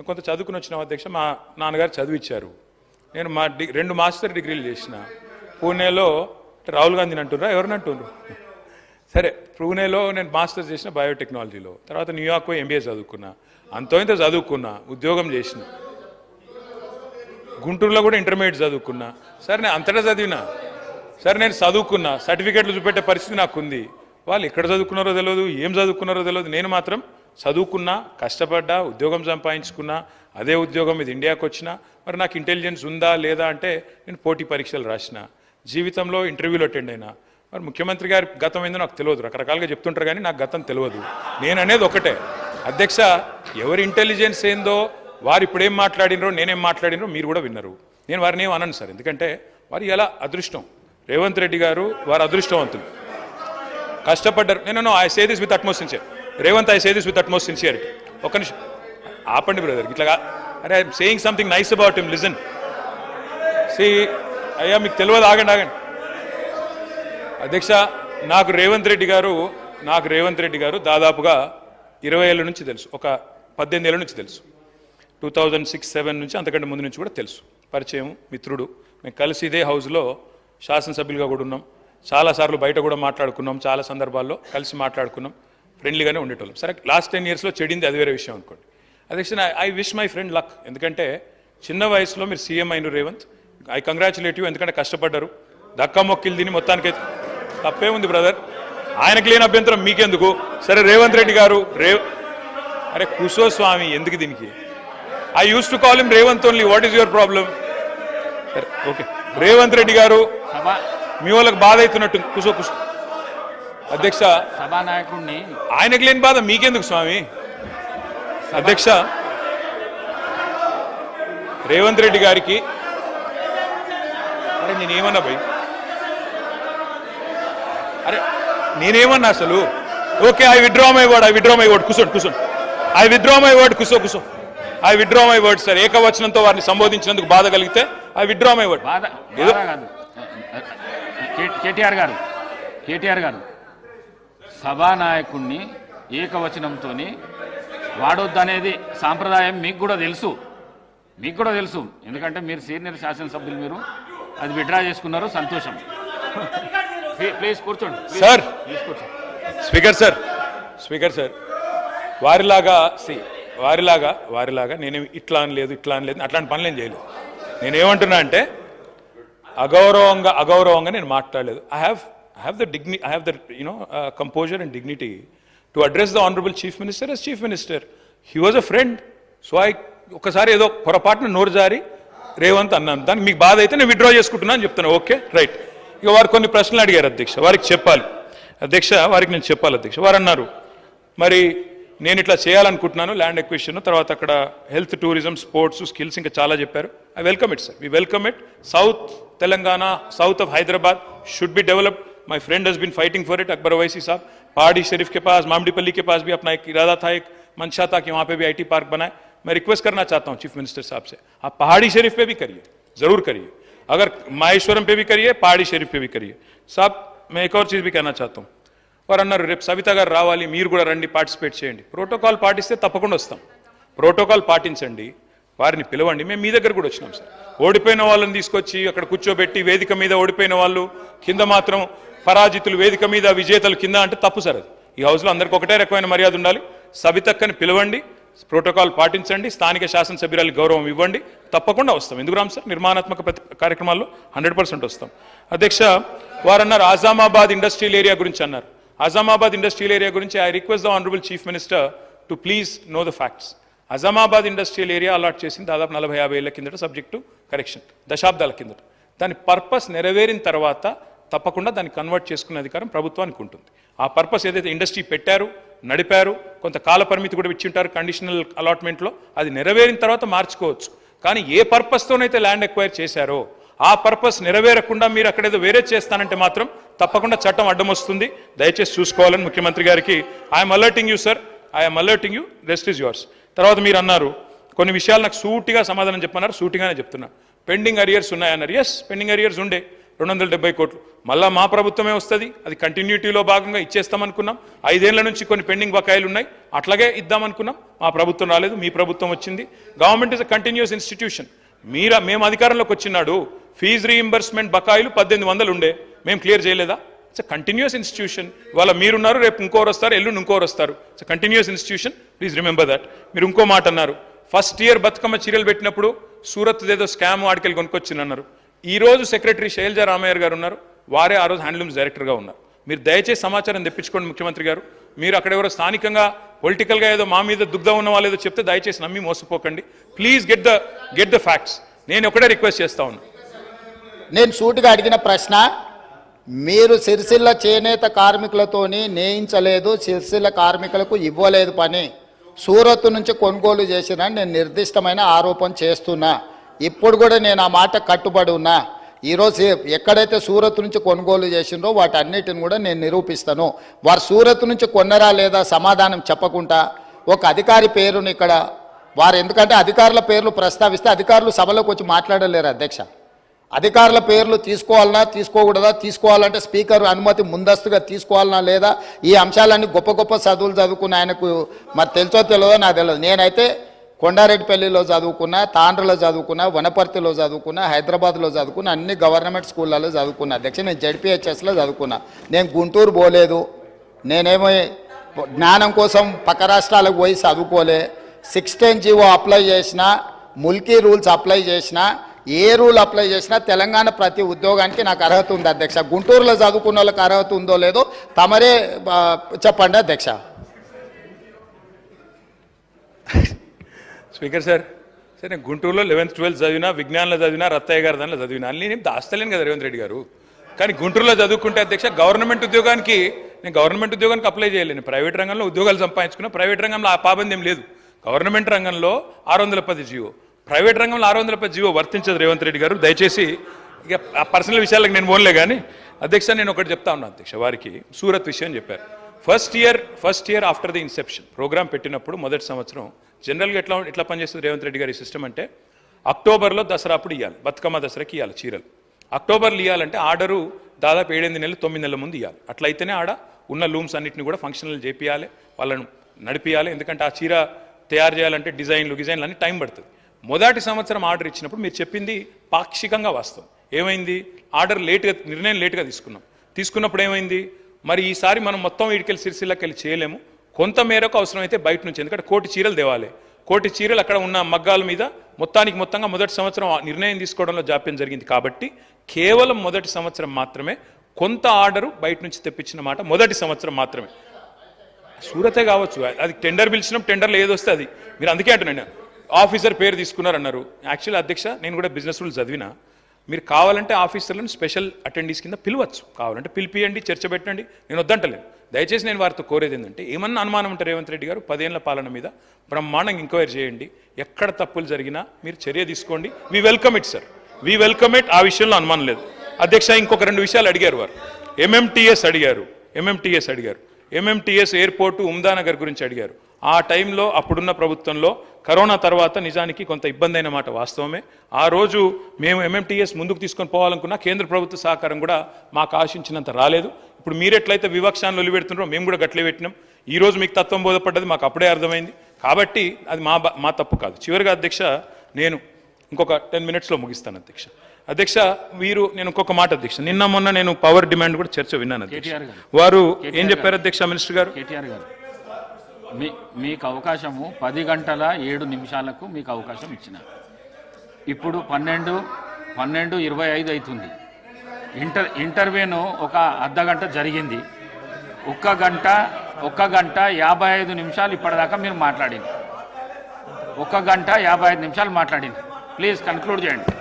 కొంత చదువుకుని వచ్చిన అధ్యక్ష మా నాన్నగారు చదివిచ్చారు. నేను మా 2 మాస్టర్ డిగ్రీలు చేసిన. పూణేలో రాహుల్ గాంధీని అంటున్నారా ఎవరిని అంటున్నారు? సరే, పూణేలో నేను మాస్టర్స్ చేసిన బయోటెక్నాలజీలో. తర్వాత న్యూయార్క్ ఎంబీఏ చదువుకున్నా. అంతో ఇంత చదువుకున్నా, ఉద్యోగం చేసిన. గుంటూరులో కూడా ఇంటర్మీడియట్ చదువుకున్నా. సరే, నేను అంతటా చదివినా. సరే, నేను చదువుకున్నా, సర్టిఫికెట్లు చూపెట్టే పరిస్థితి నాకు ఉంది. వాళ్ళు ఎక్కడ చదువుకున్నారో తెలియదు, ఏం చదువుకున్నారో తెలియదు. నేను మాత్రం చదువుకున్నా, కష్టపడ్డా, ఉద్యోగం సంపాదించుకున్నా. అదే ఉద్యోగం ఇది ఇండియాకి వచ్చినా. మరి నాకు ఇంటెలిజెన్స్ ఉందా లేదా అంటే నేను పోటీ పరీక్షలు రాసిన, జీవితంలో ఇంటర్వ్యూలు అటెండ్ అయినా. మరి ముఖ్యమంత్రి గారి గతం ఏందో నాకు తెలియదు, రకరకాలుగా చెప్తుంటారు కానీ నాకు గతం తెలియదు. నేను అనేది ఒకటే అధ్యక్ష, ఎవరి ఇంటెలిజెన్స్ ఏందో వారు ఇప్పుడు ఏం మాట్లాడినరో నేనేం మాట్లాడినరో మీరు కూడా విన్నారు. నేను వారిని ఏం అనను సార్, ఎందుకంటే వారు ఎలా అదృష్టం. రేవంత్ రెడ్డి గారు వారు అదృష్టవంతులు, కష్టపడ్డారు. నేను I say this with utmost sincere. Revanth, I say this with utmost sincerity. ఒక్క నిమిషం ఆపండి బ్రదర్, ఇట్లాగా. అరే, I'm saying something nice about him, listen. సి అయ్యా, మీకు తెలియదు, ఆగండి ఆగండి. అధ్యక్ష, నాకు రేవంత్ రెడ్డి గారు దాదాపుగా 20 ఏళ్ళ నుంచి తెలుసు, ఒక 18 ఏళ్ళ నుంచి తెలుసు. 2006-07 నుంచి, అంతకంటే ముందు నుంచి కూడా తెలుసు. పరిచయం, మిత్రుడు. మేము కలిసి ఇదే హౌస్లో శాసనసభ్యులుగా కూడా ఉన్నాం. చాలాసార్లు బయట కూడా మాట్లాడుకున్నాం, చాలా సందర్భాల్లో కలిసి మాట్లాడుకున్నాం, ఫ్రెండ్లీగానే ఉండేటోళ్ళం. సరే, లాస్ట్ 10 ఇయర్స్లో చెడింది అది వేరే విషయం అనుకోండి. అధ్యక్ష, I wish my friend luck. ఎందుకంటే చిన్న వయసులో మీరు సీఎం అయిన రేవంత్, ఐ కంగ్రాచులేట్ యూ. ఎందుకంటే కష్టపడ్డారు, దక్కా మొక్కిలు తిని మొత్తానికైతే తప్పే ఉంది బ్రదర్. ఆయనకు లేని అభ్యంతరం మీకెందుకు? సరే, రేవంత్ రెడ్డి గారు అరే కుసో స్వామి, ఎందుకు దీనికి? I use to call him Revanth only. What is your problem? సరే, ఓకే. రేవంత్ రెడ్డి గారు మీ వాళ్ళకి బాధ అవుతున్నట్టు. కుసో కుసో. అధ్యక్ష, సభానాయకుడిని ఆయనకు లేని బాధ మీకెందుకు స్వామి? అధ్యక్ష, రేవంత్ రెడ్డి గారికి అరే నేనేమన్నా భయ్, అరే నేనేమన్నా అసలు? Okay, I withdraw my word. కూర్చోండి. I withdraw my word. కూర్చో. I withdraw my word sir. ఏకవచనంతో వారిని సంబోధించినందుకు బాధ కలిగితే I withdraw my word. KTR గారు సభానాయకుడిని ఏకవచనంతో వాడొద్దనేది సాంప్రదాయం మీకు కూడా తెలుసు. ఎందుకంటే మీరు సీనియర్ శాసనసభ్యులు, మీరు అది విత్డ్రా చేసుకున్నారు, సంతోషం. ప్లీజ్ కూర్చోండి సార్. స్పీకర్ సార్, వారిలాగా నేనేమి ఇట్లా అనలేదు అట్లాంటి పనులు ఏం చేయలేదు. నేనేమంటున్నా అంటే అగౌరవంగా నేను మాట్లాడలేదు. I have the composer and dignity to address the honourable chief minister as chief minister. He was a friend. So ఒకసారి ఏదో పొరపాటున నోరు జారి రేవంత్ అన్నాను, దానికి మీకు బాధ అయితే నేను విత్డ్రా చేసుకుంటున్నా అని చెప్తాను. Okay, right. ఇక వారు కొన్ని ప్రశ్నలు అడిగారు అధ్యక్ష, వారికి నేను చెప్పాలి అధ్యక్ష. వారు అన్నారు, మరి నేను ఇట్లా చేయాలనుకుంటున్నాను, ల్యాండ్ ఎక్విజిషన్, తర్వాత అక్కడ హెల్త్, టూరిజం, స్పోర్ట్స్, స్కిల్స్, ఇంకా చాలా చెప్పారు. I welcome it sir, we welcome it. South Telangana, south of Hyderabad should be developed. My friend has been fighting for it. Akbar Owaisi sahab, Pahadi शरीफ के पास, मामडीपल्ली के पास भी अपना एक इरादा था, एक मंशा था कि वहाँ पे भी IT पार्क बनाए. मैं रिक्वेस्ट करना चाहता हूँ चीफ मिनिस्टर साहब से, आप पहाड़ी शरीफ पे भी करिए, जरूर करिए. अगर माहेश्वरम पे भी करिए, पहाड़ी शरीफ पे भी करिए. साहब, मैं एक और चीज़ भी कहना चाहता हूँ. వారు అన్నారు, రేపు సవిత గారు రావాలి, మీరు కూడా రండి, పార్టిసిపేట్ చేయండి. ప్రోటోకాల్ పాటిస్తే తప్పకుండా వస్తాం. ప్రోటోకాల్ పాటించండి, వారిని పిలవండి. మేము మీ దగ్గర కూడా వచ్చినాం సార్. ఓడిపోయిన వాళ్ళని తీసుకొచ్చి అక్కడ కూర్చోబెట్టి, వేదిక మీద ఓడిపోయిన వాళ్ళు, కింద మాత్రం పరాజితులు, వేదిక మీద విజేతలు కింద అంటే తప్పు సార్. అది ఈ హౌస్లో అందరికీ ఒకటే రకమైన మర్యాద ఉండాలి. సవితక్కని పిలవండి, ప్రోటోకాల్ పాటించండి, స్థానిక శాసనసభ్యురాలకు గౌరవం ఇవ్వండి, తప్పకుండా వస్తాం. ఎందుకు రామ్ సార్? నిర్మాణాత్మక కార్యక్రమాల్లో 100% వస్తాం. అధ్యక్ష, వారు అన్నారు ఆజామాబాద్ ఇండస్ట్రియల్ ఏరియా గురించి అన్నారు. ఆజామాబాద్ ఇండస్ట్రియల్ ఏరియా గురించి I request the honourable chief minister to please know the facts. Azamabad industrial area allot చేసింది దాదాపు 40-50 ఏళ్ల కిందట, సబ్జెక్టు కరెక్షన్, దశాబ్దాల కిందట. దాని పర్పస్ నెరవేరిన తర్వాత తప్పకుండా దాన్ని కన్వర్ట్ చేసుకునే అధికారం ప్రభుత్వానికి ఉంటుంది. ఆ పర్పస్ ఏదైతే ఇండస్ట్రీ పెట్టారు, నడిపారు, కొంత కాల పరిమితి కూడా ఇచ్చింటారు కండిషనల్ అలాట్మెంట్లో, అది నెరవేరిన తర్వాత మార్చుకోవచ్చు. కానీ ఏ పర్పస్తోనైతే ల్యాండ్ ఎక్వైర్ చేశారో ఆ పర్పస్ నెరవేరకుండా మీరు అక్కడేదో వేరే చేస్తానంటే మాత్రం తప్పకుండా చట్టం అడ్డం వస్తుంది. దయచేసి చూసుకోవాలని ముఖ్యమంత్రి గారికి I'm alerting you sir, I'm alerting you, rest is yours. తర్వాత మీరు అన్నారు కొన్ని విషయాలు నాకు సూటిగా సమాధానం చెప్పన్నారు, సూటిగానే చెప్తున్నా. పెండింగ్ అరియర్స్ ఉన్నాయన్నారు. ఎస్, పెండింగ్ అరియర్స్ ఉండే. 270 కోట్లు మళ్ళా మా ప్రభుత్వమే వస్తుంది. అది కంటిన్యూటీలో భాగంగా ఇచ్చేస్తామనుకున్నాం. 5 ఏళ్ల నుంచి కొన్ని పెండింగ్ బకాయిలు ఉన్నాయి, అట్లాగే ఇద్దామనుకున్నాం. మా ప్రభుత్వం రాలేదు, మీ ప్రభుత్వం వచ్చింది. Government is a continuous institution. మేము అధికారంలోకి వచ్చినాడు ఫీజు రీయింబర్స్మెంట్ బకాయిలు 1800 ఉండే, మేము క్లియర్ చేయలేదా? It's a continuous institution. ఇవాళ మీరున్నారు, రేపు ఇంకోరు వస్తారు, ఎల్లుండి ఇంకోరు వస్తారు. It's a continuous institution, please remember that. మీరు ఇంకో మాట అన్నారు, ఫస్ట్ ఇయర్ బతుకమ్మ చీరలు పెట్టినప్పుడు సూరత్ ఏదో స్కామ్ ఆడికెళ్ళి కొనుక్కొచ్చిందన్నారు. ఈ రోజు సెక్రటరీ శైలజా రామయ్య గారు ఉన్నారు, వారే ఆ రోజు హ్యాండ్లూమ్స్ డైరెక్టర్గా ఉన్నారు. మీరు దయచేసి సమాచారం తెప్పించుకోండి ముఖ్యమంత్రి గారు. మీరు అక్కడ ఎవరో స్థానికంగా పొలిటికల్గా ఏదో మా మీద దుగ్ధం ఉన్న వాళ్ళు ఏదో చెప్తే దయచేసి నమ్మి మోసపోకండి. Please get the facts. నేను ఒకటే రిక్వెస్ట్ చేస్తా ఉన్నా. నేను సూటిగా అడిగిన ప్రశ్న, మీరు సిరిసిల్ల చేనేత కార్మికులతోని నేయించలేదు, సిరిసిల్ల కార్మికులకు ఇవ్వలేదు పని, సూరత్ నుంచి కొనుగోలు చేసిన నేను నిర్దిష్టమైన ఆరోపణ చేస్తున్నా. ఇప్పుడు కూడా నేను ఆ మాట కట్టుబడి ఉన్నా. ఈరోజు ఎక్కడైతే సూరత్ నుంచి కొనుగోలు చేసిండ్రో వాటన్నిటిని కూడా నేను నిరూపిస్తాను. వారు సూరత్ నుంచి కొన్నరా లేదా సమాధానం చెప్పకుండా ఒక అధికారి పేరుని ఇక్కడ వారు, ఎందుకంటే అధికారుల పేర్లు ప్రస్తావిస్తే అధికారులు సభలోకి వచ్చి మాట్లాడలేరు అధ్యక్ష. అధికారుల పేర్లు తీసుకోవాలన్నా తీసుకోకూడదా, తీసుకోవాలంటే స్పీకర్ అనుమతి ముందస్తుగా తీసుకోవాలన్నా లేదా, ఈ అంశాలన్నీ గొప్ప గొప్ప చదువులు చదువుకున్న ఆయనకు మరి తెలుసో తెలియదో నాకు తెలియదు. నేనైతే కొండారెడ్డిపల్లిలో చదువుకున్నా, తాండ్రలో చదువుకున్నా, వనపర్తిలో చదువుకున్నా, హైదరాబాద్లో చదువుకున్నా, అన్ని గవర్నమెంట్ స్కూళ్ళలో చదువుకున్నా అధ్యక్ష. నేను జడ్పీహెచ్ఎస్లో చదువుకున్నా. నేను గుంటూరు పోలేదు, నేనేమో జ్ఞానం కోసం పక్క రాష్ట్రాలకు పోయి చదువుకోలే. 16 జీవో అప్లై చేసిన, ముల్కీ రూల్స్ అప్లై చేసిన, ఏ రూల్ అప్లై చేసినా తెలంగాణ ప్రతి ఉద్యోగానికి నాకు అర్హత ఉంది అధ్యక్ష. గుంటూరులో చదువుకున్న వాళ్ళకి అర్హత ఉందో లేదో తమరే చెప్పండి అధ్యక్ష. స్పీకర్ సార్, నేను గుంటూరులో 11th 12th చదివినా, విజ్ఞానంలో చదివినా, రత్తయ్య గారి దానిలో చదివినా, అన్ని నేను దాస్తలేను కదా రేవంత్ రెడ్డి గారు. కానీ గుంటూరులో చదువుకుంటే అధ్యక్ష గవర్నమెంట్ ఉద్యోగానికి అప్లై చేయలేను. ప్రైవేట్ రంగంలో ఉద్యోగాలు సంపాదించుకున్నా, ప్రైవేట్ రంగంలో ఆ పాబంద్యం లేదు. గవర్నమెంట్ రంగంలో 610 జీవో, ప్రైవేట్ రంగంలో 610 జీవో వర్తించదు రేవంత్ రెడ్డి గారు. దయచేసి ఇక ఆ పర్సనల్ విషయాలకు నేను పోన్లే. కానీ అధ్యక్ష నేను ఒకటి చెప్తా ఉన్నాను అధ్యక్ష, వారికి సూరత్ విషయం చెప్పారు. First year after the inception program పెట్టినప్పుడు మొదటి సంవత్సరం జనరల్గా ఎట్లా పనిచేస్తుంది రేవంత్ రెడ్డి గారి సిస్టమ్ అంటే, అక్టోబర్లో దసరా అప్పుడు ఇవ్వాలి, బతుకమ్మ దసరాకి ఇవ్వాలి చీరలు. అక్టోబర్లో ఇవ్వాలంటే ఆర్డరు దాదాపు 7-8 నెలలు 9 నెలల ముందు ఇవ్వాలి. అట్లయితేనే ఆడ ఉన్న లూమ్స్ అన్నింటినీ కూడా ఫంక్షనల్ చేపియాలి, వాళ్ళను నడిపియాలి. ఎందుకంటే ఆ చీర తయారు చేయాలంటే డిజైన్లు అన్ని టైం పడుతుంది. మొదటి సంవత్సరం ఆర్డర్ ఇచ్చినప్పుడు మీరు చెప్పింది పాక్షికంగా వాస్తవం. ఏమైంది, ఆర్డర్ నిర్ణయం లేట్గా తీసుకున్నప్పుడు ఏమైంది, మరి ఈసారి మనం మొత్తం వీడికెళ్ళి సిరిసిల్లకి వెళ్ళి చేయలేము, కొంత మేరకు అవసరమైతే బయట నుంచి, ఎందుకంటే 1,000 చీరలు తేవాలి. 1,000 చీరలు అక్కడ ఉన్న మగ్గాల మీద మొత్తంగా మొదటి సంవత్సరం నిర్ణయం తీసుకోవడంలో జాప్యం జరిగింది. కాబట్టి కేవలం మొదటి సంవత్సరం మాత్రమే కొంత ఆర్డరు బయట నుంచి తెప్పించిన మాట మొదటి సంవత్సరం మాత్రమే. సూరతే కావచ్చు, అది టెండర్ పిలిచినాం, టెండర్లో ఏది వస్తే అది. మీరు అందుకే అంటున్నాను, ఆఫీసర్ పేరు తీసుకున్నారన్నారు. యాక్చువల్లీ అధ్యక్ష నేను కూడా బిజినెస్ రూల్ చదివినా, మీరు కావాలంటే ఆఫీసర్లను స్పెషల్ అటెండీస్ కింద పిలవచ్చు, కావాలంటే పిలిపియండి, చర్చ పెట్టండి, నేను వద్దంటలేను. దయచేసి నేను వారితో కోరేది ఏంటంటే, ఏమన్నా అనుమానం ఉంటారు రేవంత్ రెడ్డి గారు 10 ఏళ్ల పాలన మీద బ్రహ్మాండంగా ఎంక్వైరీ చేయండి, ఎక్కడ తప్పులు జరిగినా మీరు చర్య తీసుకోండి. We welcome it sir, we welcome it, ఆ విషయంలో అనుమానం లేదు. అధ్యక్ష ఇంకొక 2 విషయాలు అడిగారు వారు. ఎంఎంటీఎస్ అడిగారు, ఎంఎంటీఎస్ ఎయిర్పోర్టు ఉమ్దానగర్ గురించి అడిగారు. ఆ టైంలో అప్పుడున్న ప్రభుత్వంలో కరోనా తర్వాత నిజానికి కొంత ఇబ్బంది అయిన మాట వాస్తవమే. ఆ రోజు మేము ఎంఎంటీఎస్ ముందుకు తీసుకొని పోవాలనుకున్నా కేంద్ర ప్రభుత్వ సహకారం కూడా మాకు ఆశించినంత రాలేదు. ఇప్పుడు మీరెట్లయితే వివక్షాన్ని ఒలిపెడుతున్నారో మేము కూడా గట్లే పెట్టినాం. ఈ రోజు మీకు తత్వం బోధపడ్డది మాకు అప్పుడే అర్థమైంది. కాబట్టి అది మా తప్పు కాదు. చివరిగా అధ్యక్ష నేను ఇంకొక 10 మినిట్స్లో ముగిస్తాను అధ్యక్ష. నేను ఇంకొక మాట అధ్యక్ష, నిన్న మొన్న నేను పవర్ డిమాండ్ కూడా చర్చ విన్నాను అధ్యక్ష. వారు ఏం చెప్పారు అధ్యక్ష మినిస్టర్ గారు? కేటీఆర్ గారు, మీకు అవకాశము 10 గంటల 7 నిమిషాలకు మీకు అవకాశం ఇచ్చిన, ఇప్పుడు 12:25 అవుతుంది. ఇంటర్వ్యూను ఒక అర్ధ గంట జరిగింది. 1 గంట 55 నిమిషాలు ఇప్పటిదాకా మీరు మాట్లాడింది. 1 గంట 55 నిమిషాలు మాట్లాడింది. ప్లీజ్ కన్క్లూడ్ చేయండి.